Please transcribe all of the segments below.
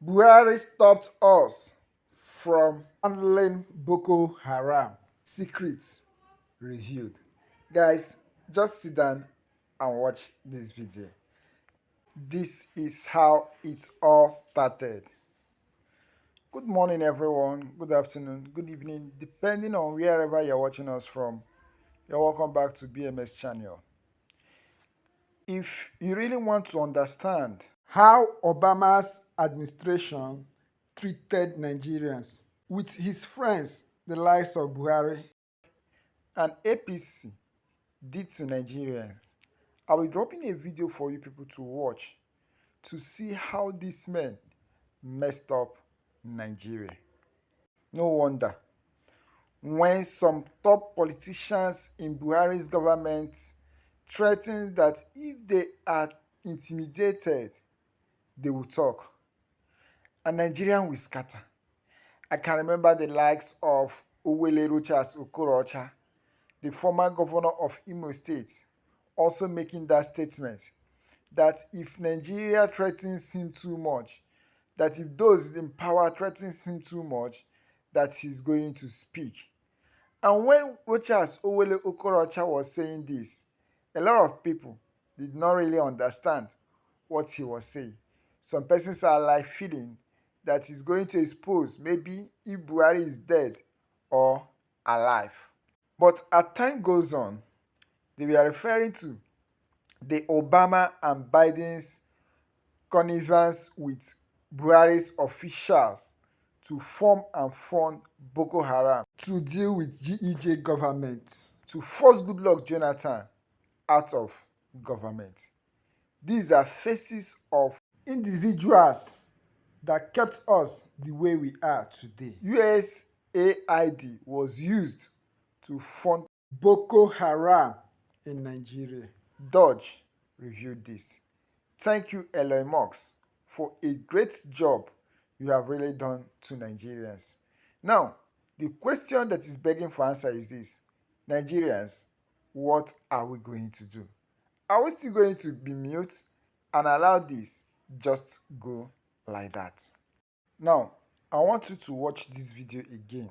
Buhari stopped us from handling Boko Haram. Secrets revealed. Guys, just sit down and watch this video. This is how it all started. Good morning, everyone. Good afternoon, good evening, depending on wherever you're watching us from. You're welcome back to BMS channel. If you really want to understand how Obama's administration treated Nigerians with his friends, the likes of Buhari and APC, did to Nigerians, I will be dropping a video for you people to watch to see how these men messed up Nigeria. No wonder when some top politicians in Buhari's government threatened that if they are intimidated, they will talk and Nigerian will scatter. I can remember the likes of Owele Rochas Okorocha, the former governor of Imo State, also making that statement that if Nigeria threatens him too much, that if those in power threatens him too much, that he's going to speak. And when Rochas Owele Okorocha was saying this, a lot of people did not really understand what he was saying. Some persons are like feeling that he's going to expose maybe if Buhari is dead or alive. But as time goes on, they were referring to the Obama and Biden's connivance with Buhari's officials to form and fund Boko Haram to deal with GEJ government, to force Goodluck Jonathan out of government. These are faces of individuals that kept us the way we are today. USAID was used to fund Boko Haram in Nigeria. Dodge reviewed this. Thank you, Elon Musk, for a great job you have really done to Nigerians. Now, the question that is begging for answer is this. Nigerians, what are we going to do? Are we still going to be mute and allow this just go like that? Now, I want you to watch this video again.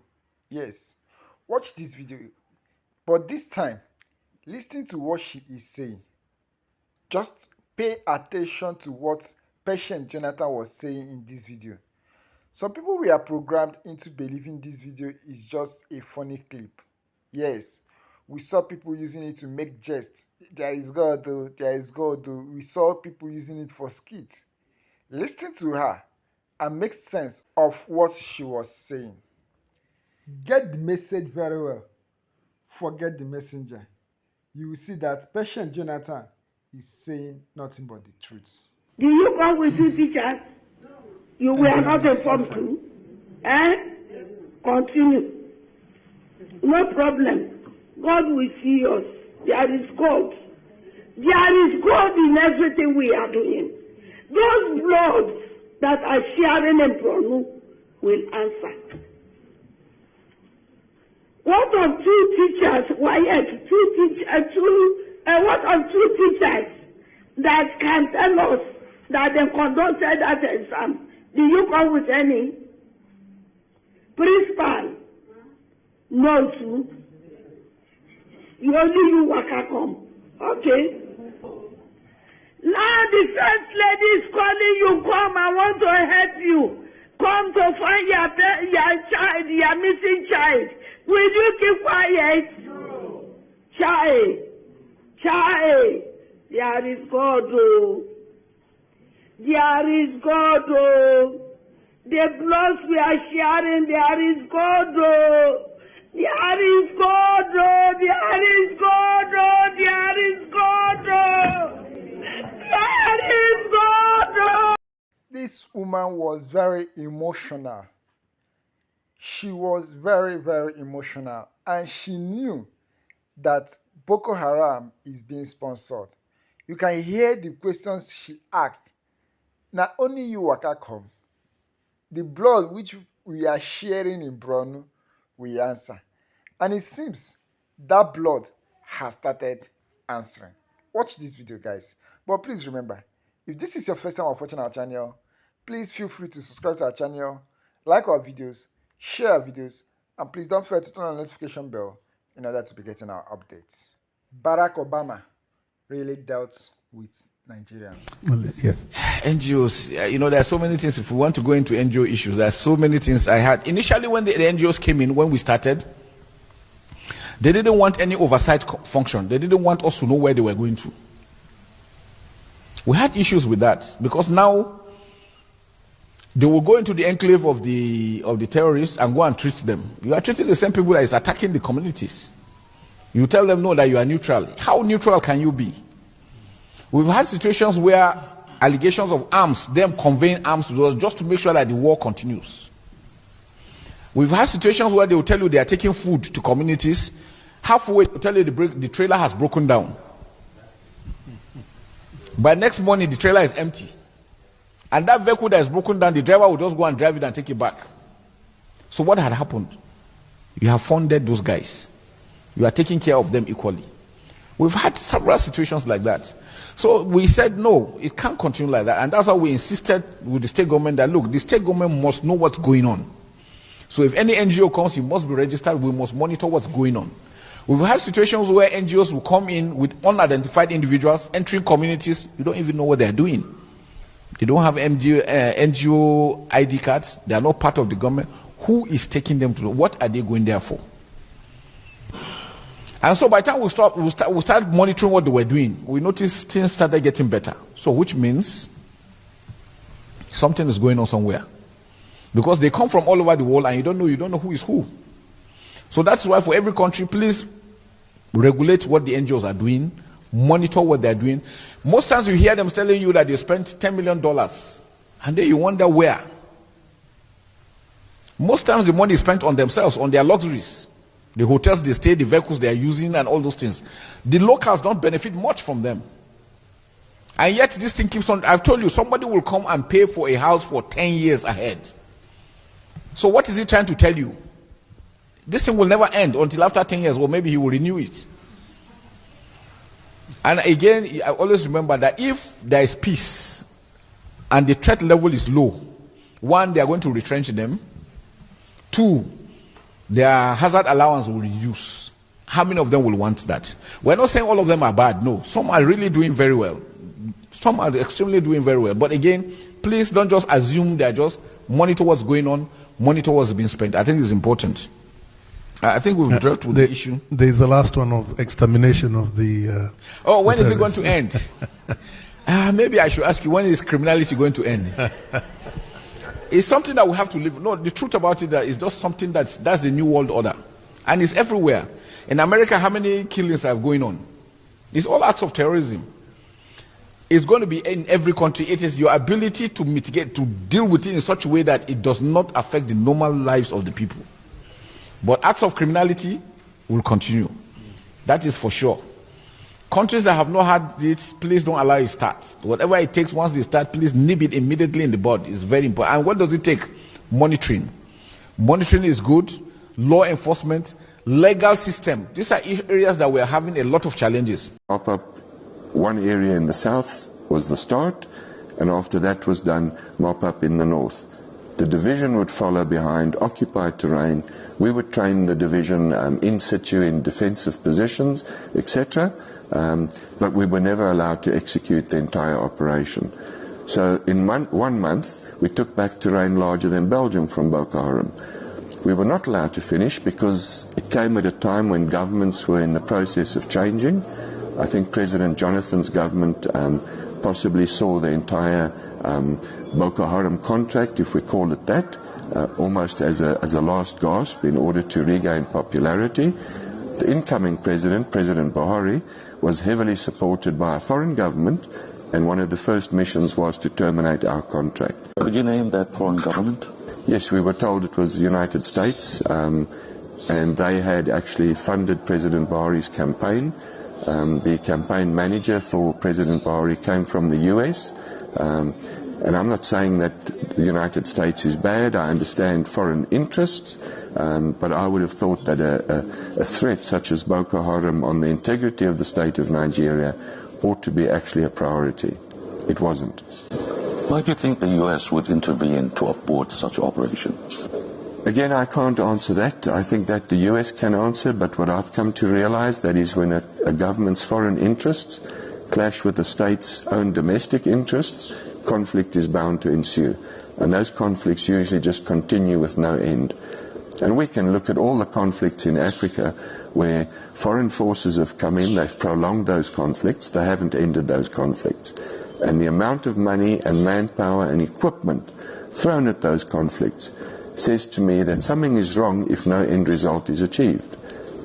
Yes, watch this video. But this time, listen to what she is saying. Just pay attention to what Patient Jonathan was saying in this video. Some people were programmed into believing this video is just a funny clip. Yes, we saw people using it to make jests. There is God though, there is God though. We saw people using it for skits. Listen to her and make sense of what she was saying. Get the message very well. Forget the messenger. You will see that Patient Jonathan is saying nothing but the truth. Do you come with two teachers? You were not informed too? Continue. No problem. God will see us. There is God. There is God in everything we are doing. Those bloods that are sharing in Bronu will answer. What of two teachers? Why yes, what of two teachers that can tell us that they conducted that exam? Do you come with any? Principal? No, too. You only you waka come. Okay. Now the first lady is calling you. Come, I want to help you. Come to find your child, your missing child. Will you keep quiet? No. Child. There is God, oh. There is God, oh. The bloods we are sharing, there is God, oh. There is God, oh. There is God, oh. There is God, oh. There is God, oh. This woman was very emotional. She was very, very emotional. And she knew that Boko Haram is being sponsored. You can hear the questions she asked. Not only you waka come, the blood which we are sharing in Bronu, we answer. And it seems that blood has started answering. Watch this video, guys. But please remember, if this is your first time of watching our channel, Please feel free to subscribe to our channel, like our videos, share our videos, and please don't forget to turn on the notification bell in order to be getting our updates. Barack Obama really dealt with Nigerians. Well, yes. NGOs, there are so many things. If we want to go into NGO issues, there are so many things I had. Initially, when the NGOs came in, when we started, they didn't want any oversight function. They didn't want us to know where they were going to. We had issues with that because now they will go into the enclave of the terrorists and go and treat them. You are treating the same people that is attacking the communities. You tell them no, that you are neutral. How neutral can you be? We've had situations where allegations of arms, them conveying arms to us just to make sure that the war continues. We've had situations where they will tell you they are taking food to communities. Halfway, they will tell you the trailer has broken down. By next morning, the trailer is empty. And that vehicle that is broken down, the driver will just go and drive it and take it back. So what had happened? You have funded those guys. You are taking care of them equally. We've had several situations like that. So we said, no, it can't continue like that. And that's why we insisted with the state government that, look, the state government must know what's going on. So if any NGO comes, it must be registered. We must monitor what's going on. We've had situations where NGOs will come in with unidentified individuals entering communities. You don't even know what they're doing. They don't have NGO ID cards. They are not part of the government. Who is taking them to? What are they going there for? And so by the time we start monitoring what they were doing, we noticed things started getting better. So which means something is going on somewhere. Because they come from all over the world and you don't know who is who. So that's why for every country, please regulate what the NGOs are doing, monitor what they're doing. Most times you hear them telling you that they spent $10 million and then you wonder where. Most times the money is spent on themselves, on their luxuries. The hotels they stay, the vehicles they are using and all those things. The locals don't benefit much from them. And yet this thing keeps on. I've told you, somebody will come and pay for a house for 10 years ahead. So what is he trying to tell you? This thing will never end until after 10 years, or maybe he will renew it. And again, I always remember that if there is peace and the threat level is low, one, they are going to retrench them. Two, their hazard allowance will reduce. How many of them will want that? We're not saying all of them are bad. No, some are really doing very well. Some are extremely doing very well. But again, please don't just assume they're just monitor what's going on, monitor what's being spent. I think it's important. I think we've dealt with the issue. There is the last one of extermination of the... when is it going to end? Maybe I should ask you, when is criminality going to end? It's something that we have to live. No, the truth about it is just something that's the new world order. And it's everywhere. In America, how many killings are going on? It's all acts of terrorism. It's going to be in every country. It is your ability to mitigate, to deal with it in such a way that it does not affect the normal lives of the people. But acts of criminality will continue. That is for sure. Countries that have not had it, please don't allow it to start. Whatever it takes, once they start, please nip it immediately in the bud. It's very important. And what does it take? Monitoring. Monitoring is good. Law enforcement, legal system. These are areas that we are having a lot of challenges. Mop up one area in the south was the start, and after that was done, mop up in the north. The division would follow behind, occupied terrain. We would train the division in situ in defensive positions, etc. But we were never allowed to execute the entire operation. So in 1 month, we took back terrain larger than Belgium from Boko-Haram. We were not allowed to finish because it came at a time when governments were in the process of changing. I think President Jonathan's government possibly saw the entire Boko-Haram contract, if we call it that, almost as a last gasp in order to regain popularity. The incoming president, President Buhari, was heavily supported by a foreign government, and one of the first missions was to terminate our contract. Could you name that foreign government? Yes, we were told it was the United States, and they had actually funded President Buhari's campaign. The campaign manager for President Buhari came from the US. And I'm not saying that the United States is bad. I understand foreign interests, but I would have thought that a threat such as Boko Haram on the integrity of the state of Nigeria ought to be actually a priority. It wasn't. Why do you think the U.S. would intervene to abort such operation? Again, I can't answer that. I think that the US can answer, but what I've come to realize, that is when a government's foreign interests clash with the state's own domestic interests, conflict is bound to ensue. And those conflicts usually just continue with no end. And we can look at all the conflicts in Africa where foreign forces have come in, they've prolonged those conflicts, they haven't ended those conflicts. And the amount of money and manpower and equipment thrown at those conflicts says to me that something is wrong if no end result is achieved.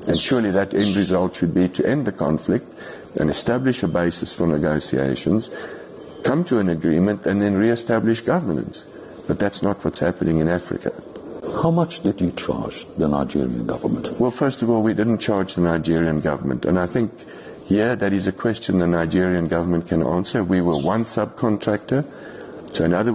And surely that end result should be to end the conflict and establish a basis for negotiations, come to an agreement, and then re-establish governance. But that's not what's happening in Africa. How much did you charge the Nigerian government? Well, first of all, we didn't charge the Nigerian government. And I think here that is a question the Nigerian government can answer. We were one subcontractor. So in other